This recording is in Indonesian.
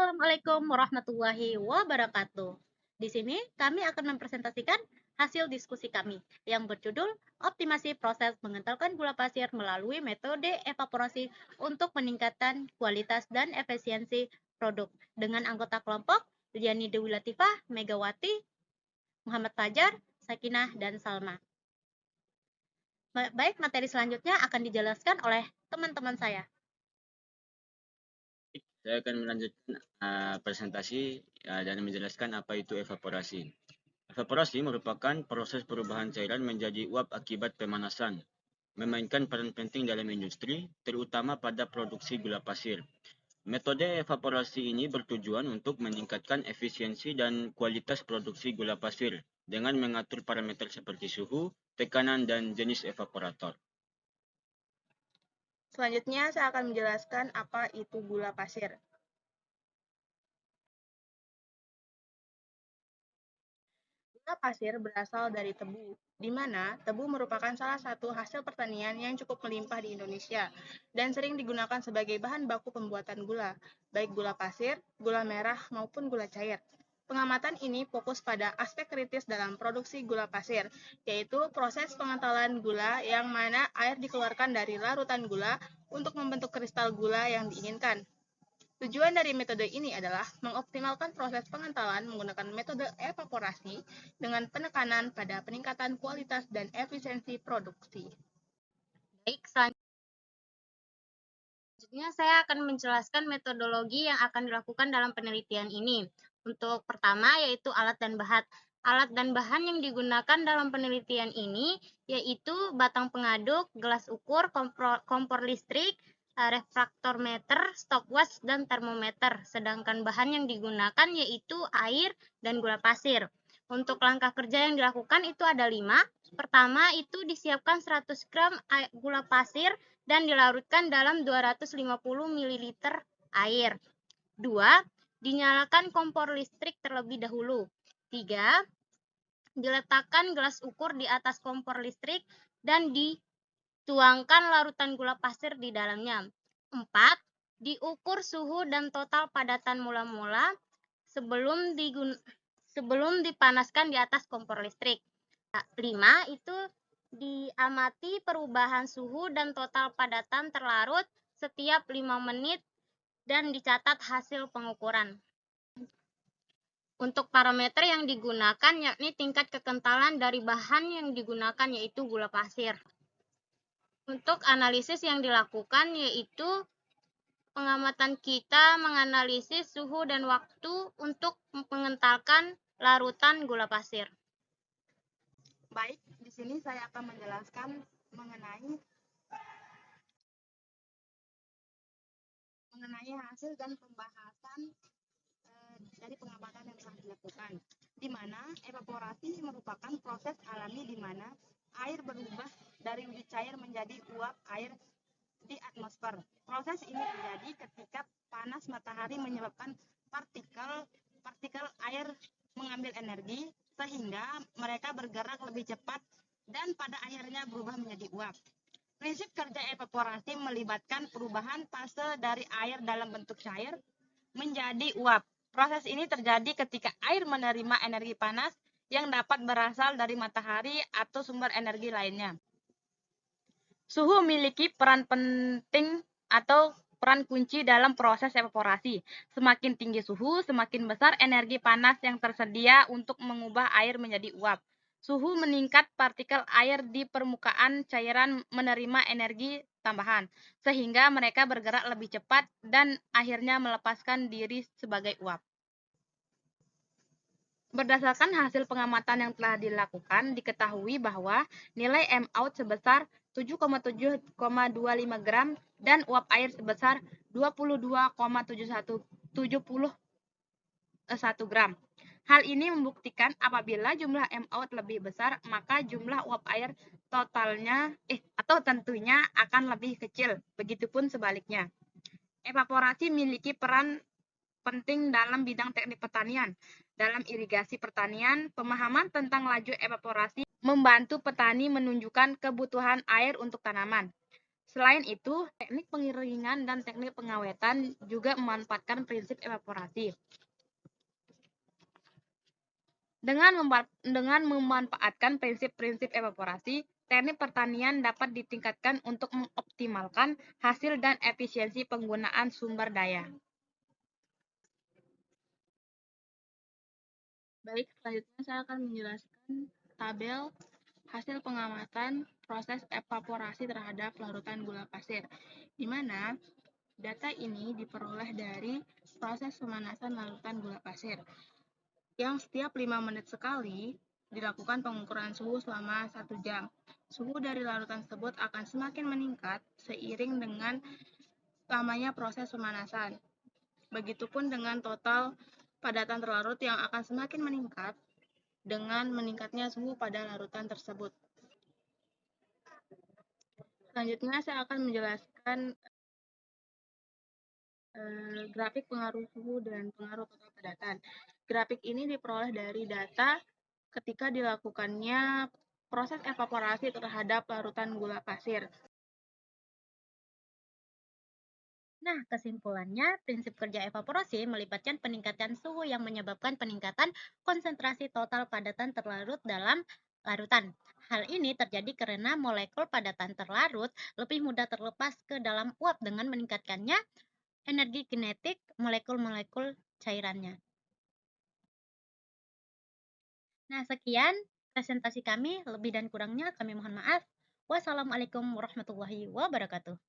Assalamualaikum warahmatullahi wabarakatuh. Di sini kami akan mempresentasikan hasil diskusi kami yang berjudul Optimasi Proses Mengentalkan Gula Pasir melalui Metode Evaporasi untuk Meningkatkan Kualitas dan Efisiensi Produk dengan anggota kelompok Liani Dewi Latifah, Megawati, Muhammad Fajar, Sakinah, dan Salma. Baik, materi selanjutnya akan dijelaskan oleh teman-teman saya. Saya akan melanjutkan presentasi dan menjelaskan apa itu evaporasi. Evaporasi merupakan proses perubahan cairan menjadi uap akibat pemanasan, memainkan peran penting dalam industri, terutama pada produksi gula pasir. Metode evaporasi ini bertujuan untuk meningkatkan efisiensi dan kualitas produksi gula pasir dengan mengatur parameter seperti suhu, tekanan, dan jenis evaporator. Selanjutnya, saya akan menjelaskan apa itu gula pasir. Gula pasir berasal dari tebu, di mana tebu merupakan salah satu hasil pertanian yang cukup melimpah di Indonesia dan sering digunakan sebagai bahan baku pembuatan gula, baik gula pasir, gula merah, maupun gula cair. Pengamatan ini fokus pada aspek kritis dalam produksi gula pasir, yaitu proses pengentalan gula yang mana air dikeluarkan dari larutan gula untuk membentuk kristal gula yang diinginkan. Tujuan dari metode ini adalah mengoptimalkan proses pengentalan menggunakan metode evaporasi dengan penekanan pada peningkatan kualitas dan efisiensi produksi. Baik, selanjutnya saya akan menjelaskan metodologi yang akan dilakukan dalam penelitian ini. Untuk pertama yaitu alat dan bahan. Alat dan bahan yang digunakan dalam penelitian ini yaitu batang pengaduk, gelas ukur, kompor listrik, refraktometer, stopwatch, dan termometer. Sedangkan bahan yang digunakan yaitu air dan gula pasir. Untuk langkah kerja yang dilakukan itu ada 5. Pertama itu disiapkan 100 gram gula pasir dan dilarutkan dalam 250 ml air. 2. Dinyalakan kompor listrik terlebih dahulu. 3. Diletakkan gelas ukur di atas kompor listrik dan dituangkan larutan gula pasir di dalamnya. 4. Diukur suhu dan total padatan mula-mula sebelum dipanaskan di atas kompor listrik. 5. Itu diamati perubahan suhu dan total padatan terlarut setiap 5 menit dan dicatat hasil pengukuran. Untuk parameter yang digunakan yakni tingkat kekentalan dari bahan yang digunakan yaitu gula pasir. Untuk analisis yang dilakukan yaitu pengamatan kita menganalisis suhu dan waktu untuk mengentalkan larutan gula pasir. Baik, di sini saya akan menjelaskan mengenai hasil dan pembahasan dari pengamatan yang telah dilakukan, di mana evaporasi merupakan proses alami di mana air berubah dari wujud cair menjadi uap air di atmosfer. Proses ini terjadi ketika panas matahari menyebabkan partikel air mengambil energi sehingga mereka bergerak lebih cepat dan pada akhirnya berubah menjadi uap. Prinsip kerja evaporasi melibatkan perubahan fase dari air dalam bentuk cair menjadi uap. Proses ini terjadi ketika air menerima energi panas yang dapat berasal dari matahari atau sumber energi lainnya. Suhu memiliki peran penting atau peran kunci dalam proses evaporasi. Semakin tinggi suhu, semakin besar energi panas yang tersedia untuk mengubah air menjadi uap. Suhu meningkat, partikel air di permukaan cairan menerima energi tambahan, sehingga mereka bergerak lebih cepat dan akhirnya melepaskan diri sebagai uap. Berdasarkan hasil pengamatan yang telah dilakukan, diketahui bahwa nilai M-out sebesar 7,25 gram dan uap air sebesar 22,71 gram. Hal ini membuktikan apabila jumlah M-out lebih besar, maka jumlah uap air totalnya atau tentunya akan lebih kecil. Begitupun sebaliknya. Evaporasi memiliki peran penting dalam bidang teknik pertanian. Dalam irigasi pertanian, pemahaman tentang laju evaporasi membantu petani menunjukkan kebutuhan air untuk tanaman. Selain itu, teknik pengeringan dan teknik pengawetan juga memanfaatkan prinsip evaporasi. Dengan memanfaatkan prinsip-prinsip evaporasi, teknik pertanian dapat ditingkatkan untuk mengoptimalkan hasil dan efisiensi penggunaan sumber daya. Baik, selanjutnya saya akan menjelaskan tabel hasil pengamatan proses evaporasi terhadap larutan gula pasir, di mana data ini diperoleh dari proses pemanasan larutan gula pasir, yang setiap 5 menit sekali dilakukan pengukuran suhu selama 1 jam. Suhu dari larutan tersebut akan semakin meningkat seiring dengan lamanya proses pemanasan. Begitupun dengan total padatan terlarut yang akan semakin meningkat dengan meningkatnya suhu pada larutan tersebut. Selanjutnya saya akan menjelaskan grafik pengaruh suhu dan pengaruh total padatan. Grafik ini diperoleh dari data ketika dilakukannya proses evaporasi terhadap larutan gula pasir. Nah, kesimpulannya, prinsip kerja evaporasi melibatkan peningkatan suhu yang menyebabkan peningkatan konsentrasi total padatan terlarut dalam larutan. Hal ini terjadi karena molekul padatan terlarut lebih mudah terlepas ke dalam uap dengan meningkatkannya energi kinetik molekul-molekul cairannya. Nah, sekian presentasi kami. Lebih dan kurangnya kami mohon maaf. Wassalamualaikum warahmatullahi wabarakatuh.